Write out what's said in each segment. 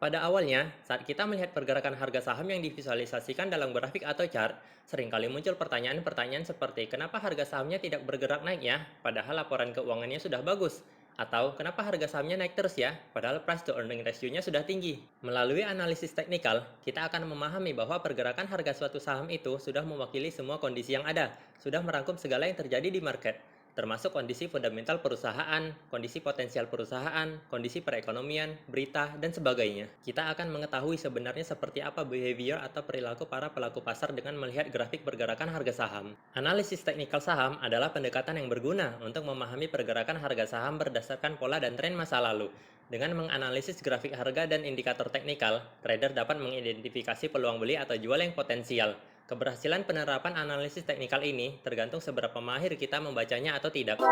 Pada awalnya, saat kita melihat pergerakan harga saham yang divisualisasikan dalam grafik atau chart, seringkali muncul pertanyaan-pertanyaan seperti kenapa harga sahamnya tidak bergerak naik ya, padahal laporan keuangannya sudah bagus? Atau kenapa harga sahamnya naik terus ya, padahal price to earning ratio-nya sudah tinggi? Melalui analisis teknikal, kita akan memahami bahwa pergerakan harga suatu saham itu sudah mewakili semua kondisi yang ada, sudah merangkum segala yang terjadi di market, termasuk kondisi fundamental perusahaan, kondisi potensial perusahaan, kondisi perekonomian, berita, dan sebagainya. Kita akan mengetahui sebenarnya seperti apa behavior atau perilaku para pelaku pasar dengan melihat grafik pergerakan harga saham. Analisis teknikal saham adalah pendekatan yang berguna untuk memahami pergerakan harga saham berdasarkan pola dan tren masa lalu. Dengan menganalisis grafik harga dan indikator teknikal, trader dapat mengidentifikasi peluang beli atau jual yang potensial. Keberhasilan penerapan analisis teknikal ini tergantung seberapa mahir kita membacanya atau tidak.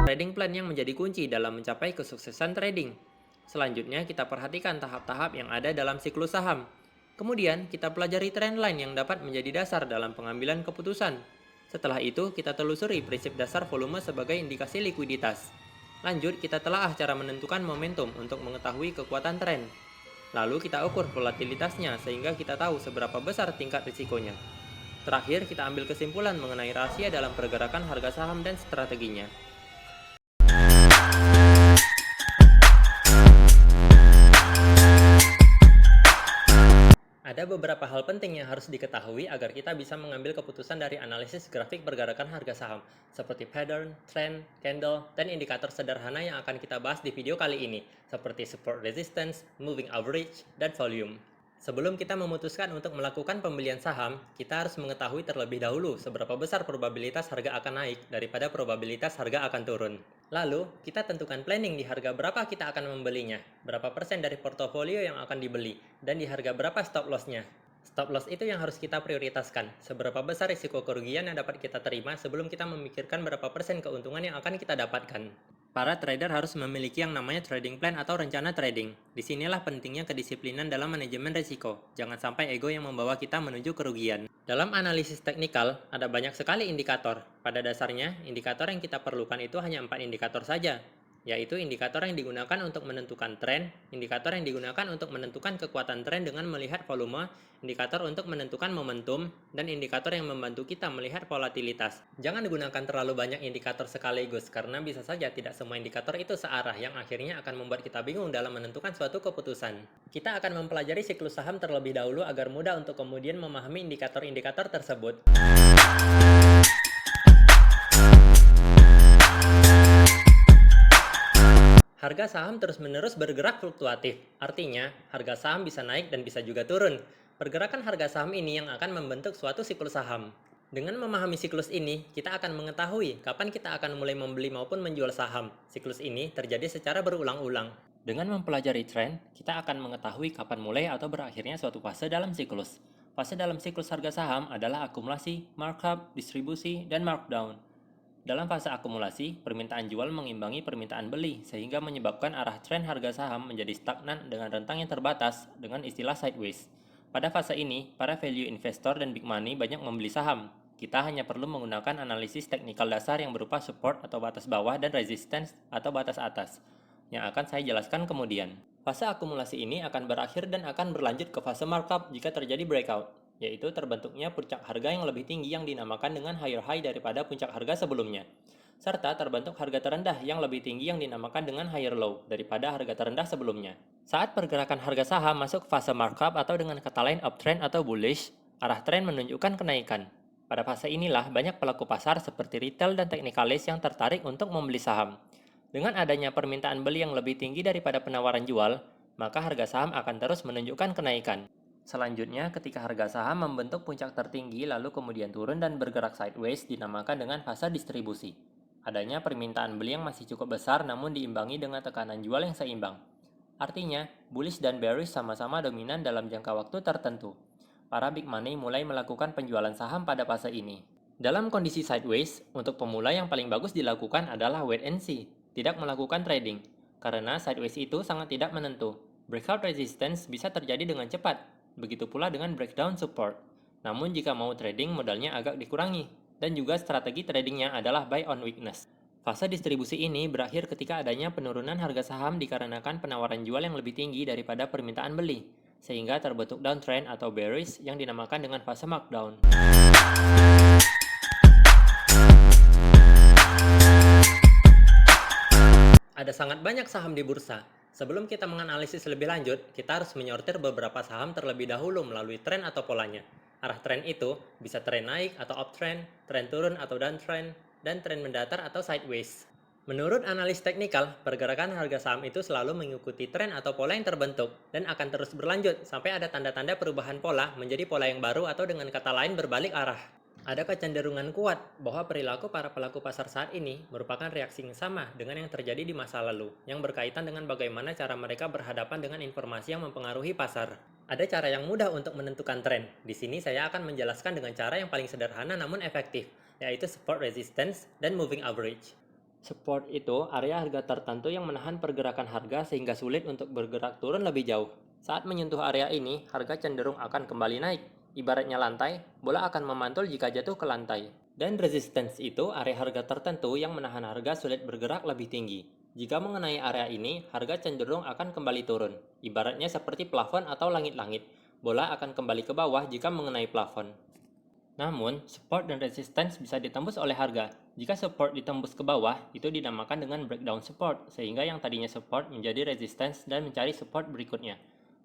Trading plan yang menjadi kunci dalam mencapai kesuksesan trading. Selanjutnya, kita perhatikan tahap-tahap yang ada dalam siklus saham. Kemudian, kita pelajari trendline yang dapat menjadi dasar dalam pengambilan keputusan. Setelah itu, kita telusuri prinsip dasar volume sebagai indikasi likuiditas. Lanjut, kita telaah cara menentukan momentum untuk mengetahui kekuatan tren. Lalu, kita ukur volatilitasnya sehingga kita tahu seberapa besar tingkat risikonya. Terakhir, kita ambil kesimpulan mengenai rahasia dalam pergerakan harga saham dan strateginya. Ada beberapa hal penting yang harus diketahui agar kita bisa mengambil keputusan dari analisis grafik pergerakan harga saham, seperti pattern, trend, candle, dan indikator sederhana yang akan kita bahas di video kali ini, seperti support resistance, moving average, dan volume. Sebelum kita memutuskan untuk melakukan pembelian saham, kita harus mengetahui terlebih dahulu seberapa besar probabilitas harga akan naik daripada probabilitas harga akan turun. Lalu, kita tentukan planning di harga berapa kita akan membelinya, berapa persen dari portofolio yang akan dibeli, dan di harga berapa stop loss-nya. Stop loss itu yang harus kita prioritaskan, seberapa besar risiko kerugian yang dapat kita terima sebelum kita memikirkan berapa persen keuntungan yang akan kita dapatkan. Para trader harus memiliki yang namanya trading plan atau rencana trading. Disinilah pentingnya kedisiplinan dalam manajemen risiko. Jangan sampai ego yang membawa kita menuju kerugian. Dalam analisis teknikal, ada banyak sekali indikator. Pada dasarnya, indikator yang kita perlukan itu hanya 4 indikator saja, yaitu indikator yang digunakan untuk menentukan tren, indikator yang digunakan untuk menentukan kekuatan tren dengan melihat volume, indikator untuk menentukan momentum, dan indikator yang membantu kita melihat volatilitas. Jangan gunakan terlalu banyak indikator sekaligus, karena bisa saja tidak semua indikator itu searah yang akhirnya akan membuat kita bingung dalam menentukan suatu keputusan. Kita akan mempelajari siklus saham terlebih dahulu agar mudah untuk kemudian memahami indikator-indikator tersebut. Harga saham terus-menerus bergerak fluktuatif, artinya harga saham bisa naik dan bisa juga turun. Pergerakan harga saham ini yang akan membentuk suatu siklus saham. Dengan memahami siklus ini, kita akan mengetahui kapan kita akan mulai membeli maupun menjual saham. Siklus ini terjadi secara berulang-ulang. Dengan mempelajari tren, kita akan mengetahui kapan mulai atau berakhirnya suatu fase dalam siklus. Fase dalam siklus harga saham adalah akumulasi, markup, distribusi, dan markdown. Dalam fase akumulasi, permintaan jual mengimbangi permintaan beli sehingga menyebabkan arah tren harga saham menjadi stagnan dengan rentang yang terbatas dengan istilah sideways. Pada fase ini, para value investor dan big money banyak membeli saham. Kita hanya perlu menggunakan analisis teknikal dasar yang berupa support atau batas bawah dan resistance atau batas atas, yang akan saya jelaskan kemudian. Fase akumulasi ini akan berakhir dan akan berlanjut ke fase markup jika terjadi breakout, yaitu terbentuknya puncak harga yang lebih tinggi yang dinamakan dengan higher high daripada puncak harga sebelumnya, serta terbentuk harga terendah yang lebih tinggi yang dinamakan dengan higher low daripada harga terendah sebelumnya. Saat pergerakan harga saham masuk fase markup atau dengan kata lain uptrend atau bullish, arah tren menunjukkan kenaikan. Pada fase inilah banyak pelaku pasar seperti retail dan teknikalis yang tertarik untuk membeli saham. Dengan adanya permintaan beli yang lebih tinggi daripada penawaran jual, maka harga saham akan terus menunjukkan kenaikan. Selanjutnya, ketika harga saham membentuk puncak tertinggi lalu kemudian turun dan bergerak sideways dinamakan dengan fase distribusi. Adanya permintaan beli yang masih cukup besar namun diimbangi dengan tekanan jual yang seimbang. Artinya, bullish dan bearish sama-sama dominan dalam jangka waktu tertentu. Para big money mulai melakukan penjualan saham pada fase ini. Dalam kondisi sideways, untuk pemula yang paling bagus dilakukan adalah wait and see, tidak melakukan trading, karena sideways itu sangat tidak menentu. Breakout resistance bisa terjadi dengan cepat, begitu pula dengan breakdown support. Namun jika mau trading modalnya agak dikurangi, dan juga strategi tradingnya adalah buy on weakness. Fase distribusi ini berakhir ketika adanya penurunan harga saham dikarenakan penawaran jual yang lebih tinggi daripada permintaan beli, sehingga terbentuk downtrend atau bearish yang dinamakan dengan fase markdown. Ada sangat banyak saham di bursa. Sebelum kita menganalisis lebih lanjut, kita harus menyortir beberapa saham terlebih dahulu melalui tren atau polanya. Arah tren itu bisa tren naik atau uptrend, tren turun atau downtrend, dan tren mendatar atau sideways. Menurut analis teknikal, pergerakan harga saham itu selalu mengikuti tren atau pola yang terbentuk dan akan terus berlanjut sampai ada tanda-tanda perubahan pola menjadi pola yang baru atau dengan kata lain berbalik arah. Ada kecenderungan kuat bahwa perilaku para pelaku pasar saat ini merupakan reaksi yang sama dengan yang terjadi di masa lalu, yang berkaitan dengan bagaimana cara mereka berhadapan dengan informasi yang mempengaruhi pasar. Ada cara yang mudah untuk menentukan tren. Di sini saya akan menjelaskan dengan cara yang paling sederhana namun efektif, yaitu support resistance dan moving average. Support itu area harga tertentu yang menahan pergerakan harga sehingga sulit untuk bergerak turun lebih jauh. Saat menyentuh area ini, harga cenderung akan kembali naik. Ibaratnya lantai, bola akan memantul jika jatuh ke lantai. Dan resistance itu area harga tertentu yang menahan harga sulit bergerak lebih tinggi. Jika mengenai area ini, harga cenderung akan kembali turun. Ibaratnya seperti plafon atau langit-langit. Bola akan kembali ke bawah jika mengenai plafon. Namun, support dan resistance bisa ditembus oleh harga. Jika support ditembus ke bawah, itu dinamakan dengan breakdown support, sehingga yang tadinya support menjadi resistance dan mencari support berikutnya.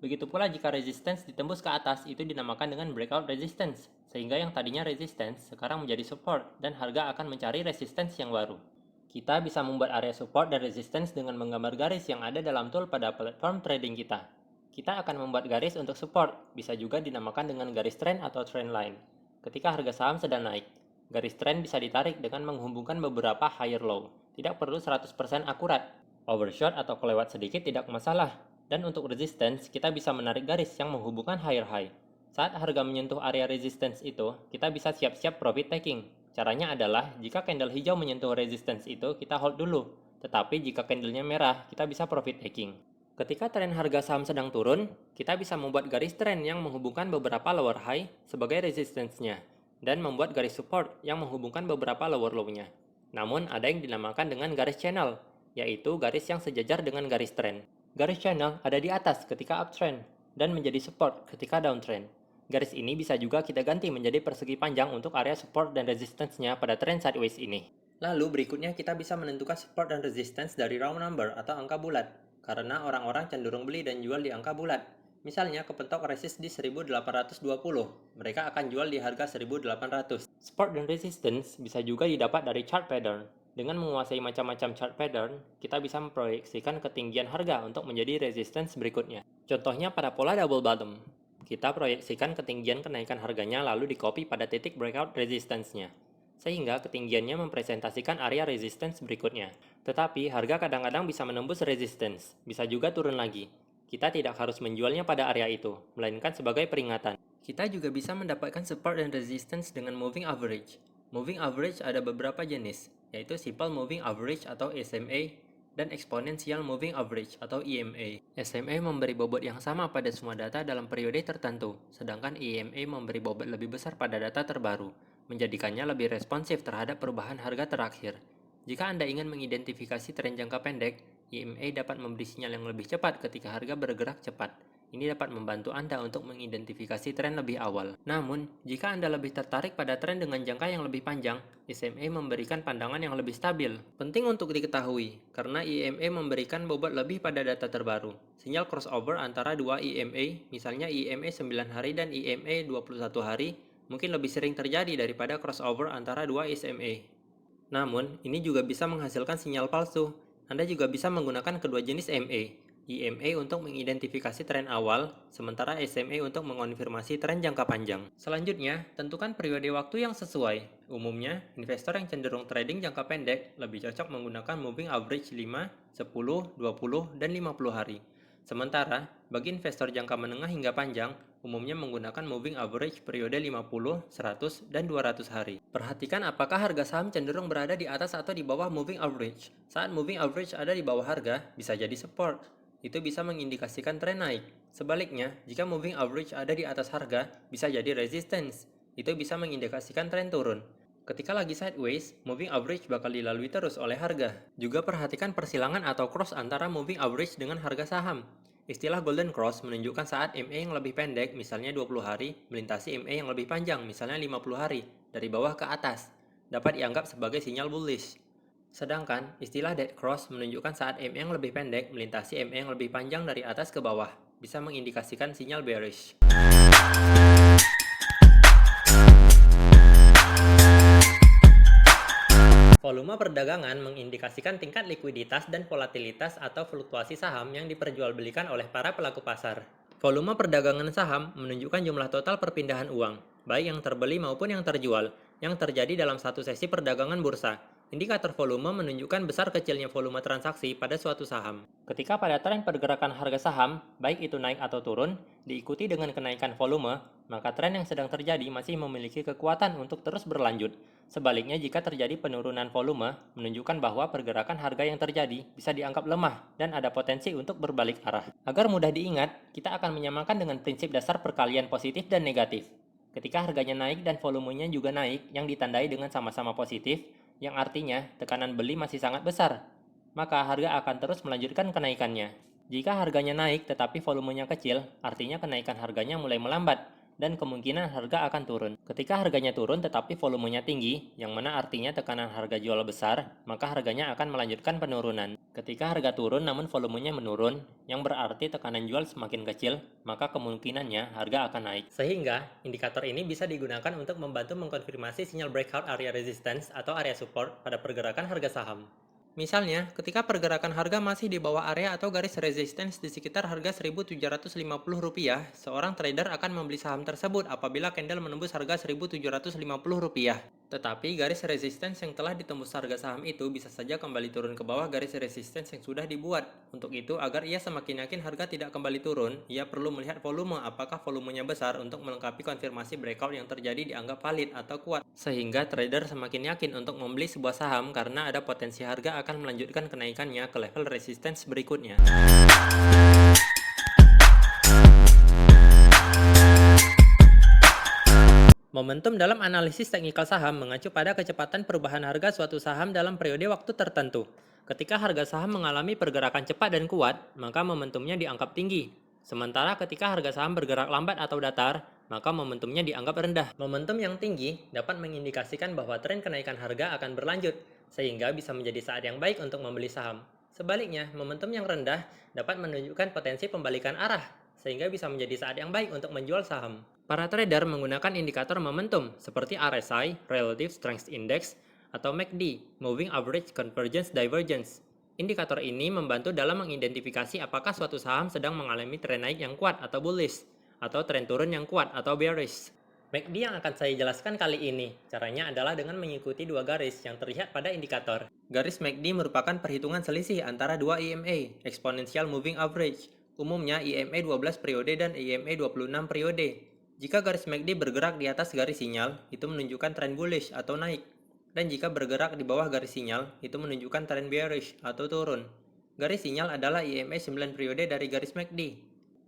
Begitu pula jika resistance ditembus ke atas, itu dinamakan dengan breakout resistance, sehingga yang tadinya resistance sekarang menjadi support dan harga akan mencari resistance yang baru. Kita bisa membuat area support dan resistance dengan menggambar garis yang ada dalam tool pada platform trading kita. Kita akan membuat garis untuk support, bisa juga dinamakan dengan garis trend atau trend line. Ketika harga saham sedang naik, garis trend bisa ditarik dengan menghubungkan beberapa higher low. Tidak perlu 100% akurat. Overshot atau kelewat sedikit tidak masalah. Dan untuk resistance, kita bisa menarik garis yang menghubungkan higher high. Saat harga menyentuh area resistance itu, kita bisa siap-siap profit taking. Caranya adalah, jika candle hijau menyentuh resistance itu, kita hold dulu. Tetapi jika candlenya merah, kita bisa profit taking. Ketika tren harga saham sedang turun, kita bisa membuat garis tren yang menghubungkan beberapa lower high sebagai resistance-nya, dan membuat garis support yang menghubungkan beberapa lower low-nya. Namun, ada yang dinamakan dengan garis channel, yaitu garis yang sejajar dengan garis tren. Garis channel ada di atas ketika uptrend dan menjadi support ketika downtrend. Garis ini bisa juga kita ganti menjadi persegi panjang untuk area support dan resistance-nya pada trend sideways ini. Lalu berikutnya kita bisa menentukan support dan resistance dari round number atau angka bulat, karena orang-orang cenderung beli dan jual di angka bulat. Misalnya kepentok resist di 1820, mereka akan jual di harga 1800. Support dan resistance bisa juga didapat dari chart pattern. Dengan menguasai macam-macam chart pattern, kita bisa memproyeksikan ketinggian harga untuk menjadi resistance berikutnya. Contohnya pada pola double bottom. Kita proyeksikan ketinggian kenaikan harganya lalu di-copy pada titik breakout resistance-nya. Sehingga ketinggiannya mempresentasikan area resistance berikutnya. Tetapi harga kadang-kadang bisa menembus resistance, bisa juga turun lagi. Kita tidak harus menjualnya pada area itu, melainkan sebagai peringatan. Kita juga bisa mendapatkan support dan resistance dengan moving average. Moving average ada beberapa jenis, yaitu Simple Moving Average atau SMA dan Exponential Moving Average atau EMA. SMA memberi bobot yang sama pada semua data dalam periode tertentu, sedangkan EMA memberi bobot lebih besar pada data terbaru, menjadikannya lebih responsif terhadap perubahan harga terakhir. Jika Anda ingin mengidentifikasi tren jangka pendek, EMA dapat memberi sinyal yang lebih cepat ketika harga bergerak cepat. Ini dapat membantu Anda untuk mengidentifikasi tren lebih awal. Namun, jika Anda lebih tertarik pada tren dengan jangka yang lebih panjang, SMA memberikan pandangan yang lebih stabil. Penting untuk diketahui, karena EMA memberikan bobot lebih pada data terbaru. Sinyal crossover antara dua EMA, misalnya EMA 9 hari dan EMA 21 hari, mungkin lebih sering terjadi daripada crossover antara dua SMA. Namun, ini juga bisa menghasilkan sinyal palsu. Anda juga bisa menggunakan kedua jenis MA. EMA untuk mengidentifikasi tren awal, sementara SMA untuk mengonfirmasi tren jangka panjang. Selanjutnya, tentukan periode waktu yang sesuai. Umumnya, investor yang cenderung trading jangka pendek lebih cocok menggunakan moving average 5, 10, 20, dan 50 hari. Sementara, bagi investor jangka menengah hingga panjang, umumnya menggunakan moving average periode 50, 100, dan 200 hari. Perhatikan apakah harga saham cenderung berada di atas atau di bawah moving average. Saat moving average ada di bawah harga, bisa jadi support. itu bisa mengindikasikan tren naik. Sebaliknya, jika moving average ada di atas harga, bisa jadi resistance. Itu bisa mengindikasikan tren turun. Ketika lagi sideways, moving average bakal dilalui terus oleh harga. Juga perhatikan persilangan atau cross antara moving average dengan harga saham. Istilah golden cross menunjukkan saat MA yang lebih pendek, misalnya 20 hari, melintasi MA yang lebih panjang, misalnya 50 hari, dari bawah ke atas. Dapat dianggap sebagai sinyal bullish. Sedangkan, istilah dead cross menunjukkan saat MA yang lebih pendek, melintasi MA yang lebih panjang dari atas ke bawah. Bisa mengindikasikan sinyal bearish. Volume perdagangan mengindikasikan tingkat likuiditas dan volatilitas atau fluktuasi saham yang diperjualbelikan oleh para pelaku pasar. Volume perdagangan saham menunjukkan jumlah total perpindahan uang, baik yang terbeli maupun yang terjual, yang terjadi dalam satu sesi perdagangan bursa. Indikator volume menunjukkan besar kecilnya volume transaksi pada suatu saham. Ketika pada tren pergerakan harga saham, baik itu naik atau turun, diikuti dengan kenaikan volume, maka tren yang sedang terjadi masih memiliki kekuatan untuk terus berlanjut. Sebaliknya, jika terjadi penurunan volume, menunjukkan bahwa pergerakan harga yang terjadi bisa dianggap lemah dan ada potensi untuk berbalik arah. Agar mudah diingat, kita akan menyamakan dengan prinsip dasar perkalian positif dan negatif. Ketika harganya naik dan volumenya juga naik, yang ditandai dengan sama-sama positif, yang artinya tekanan beli masih sangat besar, maka harga akan terus melanjutkan kenaikannya. Jika harganya naik tetapi volumenya kecil, artinya kenaikan harganya mulai melambat, dan kemungkinan harga akan turun. Ketika harganya turun tetapi volumenya tinggi, yang mana artinya tekanan harga jual besar, maka harganya akan melanjutkan penurunan. Ketika harga turun namun volumenya menurun, yang berarti tekanan jual semakin kecil, maka kemungkinannya harga akan naik. Sehingga, indikator ini bisa digunakan untuk membantu mengkonfirmasi sinyal breakout area resistance atau area support pada pergerakan harga saham. Misalnya, ketika pergerakan harga masih di bawah area atau garis resistance di sekitar harga Rp1.750, seorang trader akan membeli saham tersebut apabila candle menembus harga Rp1.750. Tetapi garis resistance yang telah ditembus harga saham itu bisa saja kembali turun ke bawah garis resistance yang sudah dibuat. Untuk itu, agar ia semakin yakin harga tidak kembali turun, ia perlu melihat volume apakah volumenya besar untuk melengkapi konfirmasi breakout yang terjadi dianggap valid atau kuat. Sehingga trader semakin yakin untuk membeli sebuah saham karena ada potensi harga akan melanjutkan kenaikannya ke level resistance berikutnya. Momentum dalam analisis teknikal saham mengacu pada kecepatan perubahan harga suatu saham dalam periode waktu tertentu. Ketika harga saham mengalami pergerakan cepat dan kuat, maka momentumnya dianggap tinggi. Sementara ketika harga saham bergerak lambat atau datar, maka momentumnya dianggap rendah. Momentum yang tinggi dapat mengindikasikan bahwa tren kenaikan harga akan berlanjut, sehingga bisa menjadi saat yang baik untuk membeli saham. Sebaliknya, momentum yang rendah dapat menunjukkan potensi pembalikan arah, sehingga bisa menjadi saat yang baik untuk menjual saham. Para trader menggunakan indikator momentum seperti RSI, Relative Strength Index, atau MACD, Moving Average Convergence Divergence. Indikator ini membantu dalam mengidentifikasi apakah suatu saham sedang mengalami tren naik yang kuat atau bullish, atau tren turun yang kuat atau bearish. MACD yang akan saya jelaskan kali ini, caranya adalah dengan mengikuti dua garis yang terlihat pada indikator. Garis MACD merupakan perhitungan selisih antara dua EMA, Exponential Moving Average, umumnya EMA 12 periode dan EMA 26 periode. Jika garis MACD bergerak di atas garis sinyal, itu menunjukkan tren bullish atau naik. Dan jika bergerak di bawah garis sinyal, itu menunjukkan tren bearish atau turun. Garis sinyal adalah EMA 9 periode dari garis MACD.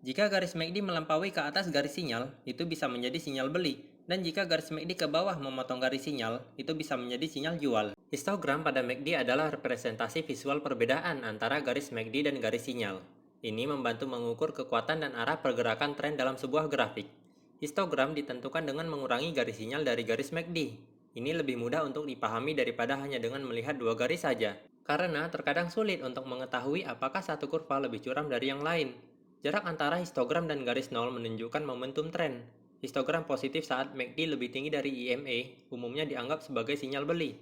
Jika garis MACD melampaui ke atas garis sinyal, itu bisa menjadi sinyal beli. Dan jika garis MACD ke bawah memotong garis sinyal, itu bisa menjadi sinyal jual. Histogram pada MACD adalah representasi visual perbedaan antara garis MACD dan garis sinyal. Ini membantu mengukur kekuatan dan arah pergerakan tren dalam sebuah grafik. Histogram ditentukan dengan mengurangi garis sinyal dari garis MACD. Ini lebih mudah untuk dipahami daripada hanya dengan melihat dua garis saja. Karena terkadang sulit untuk mengetahui apakah satu kurva lebih curam dari yang lain. Jarak antara histogram dan garis nol menunjukkan momentum tren. Histogram positif saat MACD lebih tinggi dari EMA umumnya dianggap sebagai sinyal beli.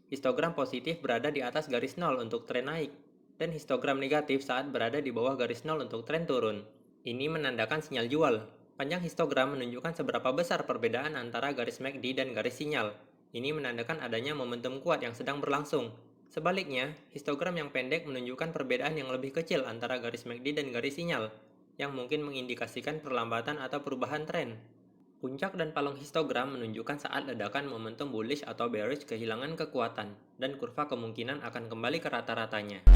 Histogram positif berada di atas garis nol untuk tren naik. Dan histogram negatif saat berada di bawah garis nol untuk tren turun. Ini menandakan sinyal jual. Panjang histogram menunjukkan seberapa besar perbedaan antara garis MACD dan garis sinyal. Ini menandakan adanya momentum kuat yang sedang berlangsung. Sebaliknya, histogram yang pendek menunjukkan perbedaan yang lebih kecil antara garis MACD dan garis sinyal, yang mungkin mengindikasikan perlambatan atau perubahan tren. Puncak dan palung histogram menunjukkan saat ledakan momentum bullish atau bearish kehilangan kekuatan, dan kurva kemungkinan akan kembali ke rata-ratanya.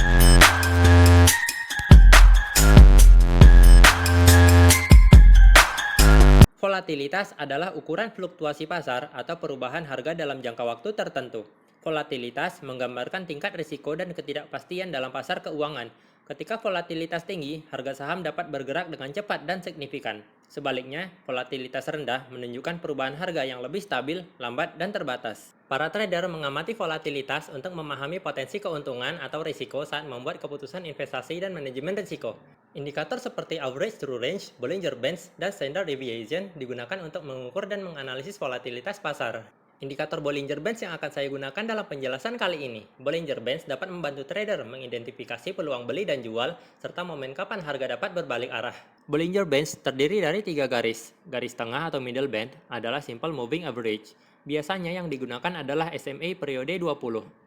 Volatilitas adalah ukuran fluktuasi pasar atau perubahan harga dalam jangka waktu tertentu. Volatilitas menggambarkan tingkat risiko dan ketidakpastian dalam pasar keuangan. Ketika volatilitas tinggi, harga saham dapat bergerak dengan cepat dan signifikan. Sebaliknya, volatilitas rendah menunjukkan perubahan harga yang lebih stabil, lambat, dan terbatas. Para trader mengamati volatilitas untuk memahami potensi keuntungan atau risiko saat membuat keputusan investasi dan manajemen risiko. Indikator seperti average true range, Bollinger Bands, dan standard deviation digunakan untuk mengukur dan menganalisis volatilitas pasar. Indikator Bollinger Bands yang akan saya gunakan dalam penjelasan kali ini. Bollinger Bands dapat membantu trader mengidentifikasi peluang beli dan jual, serta momen kapan harga dapat berbalik arah. Bollinger Bands terdiri dari 3 garis. Garis tengah atau middle band adalah simple moving average. Biasanya yang digunakan adalah SMA periode 20,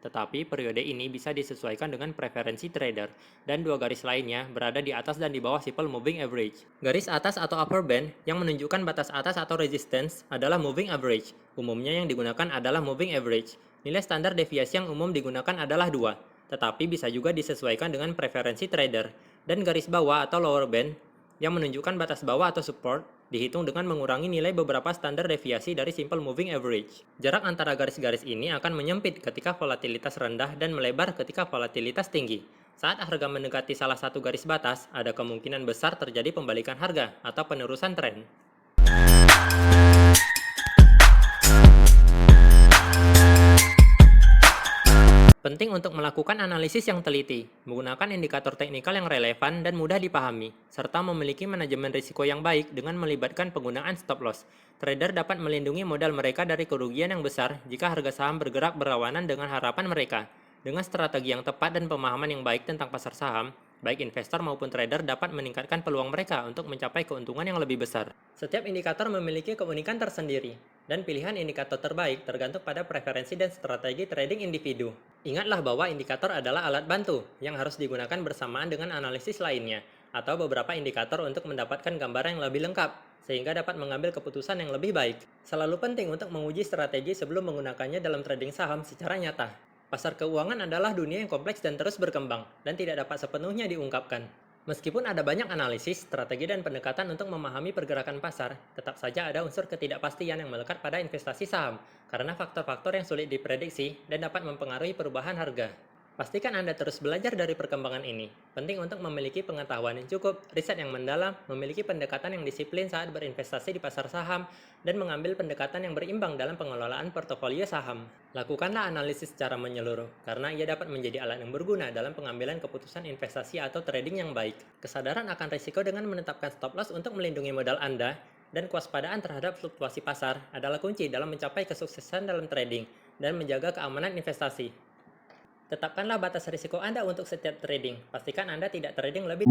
tetapi periode ini bisa disesuaikan dengan preferensi trader, dan 2 garis lainnya berada di atas dan di bawah simple moving average. Garis atas atau upper band yang menunjukkan batas atas atau resistance adalah moving average. Umumnya yang digunakan adalah moving average. Nilai standar deviasi yang umum digunakan adalah 2, tetapi bisa juga disesuaikan dengan preferensi trader. Dan garis bawah atau lower band yang menunjukkan batas bawah atau support dihitung dengan mengurangi nilai beberapa standar deviasi dari simple moving average. Jarak antara garis-garis ini akan menyempit ketika volatilitas rendah dan melebar ketika volatilitas tinggi. Saat harga mendekati salah satu garis batas, ada kemungkinan besar terjadi pembalikan harga atau penerusan tren. Penting untuk melakukan analisis yang teliti, menggunakan indikator teknikal yang relevan dan mudah dipahami, serta memiliki manajemen risiko yang baik dengan melibatkan penggunaan stop loss. Trader dapat melindungi modal mereka dari kerugian yang besar jika harga saham bergerak berlawanan dengan harapan mereka. Dengan strategi yang tepat dan pemahaman yang baik tentang pasar saham, baik investor maupun trader dapat meningkatkan peluang mereka untuk mencapai keuntungan yang lebih besar. Setiap indikator memiliki keunikan tersendiri, dan pilihan indikator terbaik tergantung pada preferensi dan strategi trading individu. Ingatlah bahwa indikator adalah alat bantu yang harus digunakan bersamaan dengan analisis lainnya, atau beberapa indikator untuk mendapatkan gambaran yang lebih lengkap, sehingga dapat mengambil keputusan yang lebih baik. Selalu penting untuk menguji strategi sebelum menggunakannya dalam trading saham secara nyata. Pasar keuangan adalah dunia yang kompleks dan terus berkembang, dan tidak dapat sepenuhnya diungkapkan. Meskipun ada banyak analisis, strategi, dan pendekatan untuk memahami pergerakan pasar, tetap saja ada unsur ketidakpastian yang melekat pada investasi saham, karena faktor-faktor yang sulit diprediksi dan dapat mempengaruhi perubahan harga. Pastikan Anda terus belajar dari perkembangan ini. Penting untuk memiliki pengetahuan yang cukup, riset yang mendalam, memiliki pendekatan yang disiplin saat berinvestasi di pasar saham, dan mengambil pendekatan yang berimbang dalam pengelolaan portofolio saham. Lakukanlah analisis secara menyeluruh, karena ia dapat menjadi alat yang berguna dalam pengambilan keputusan investasi atau trading yang baik. Kesadaran akan risiko dengan menetapkan stop loss untuk melindungi modal Anda, dan kewaspadaan terhadap fluktuasi pasar adalah kunci dalam mencapai kesuksesan dalam trading dan menjaga keamanan investasi. Tetapkanlah batas risiko Anda untuk setiap trading. Pastikan Anda tidak trading lebih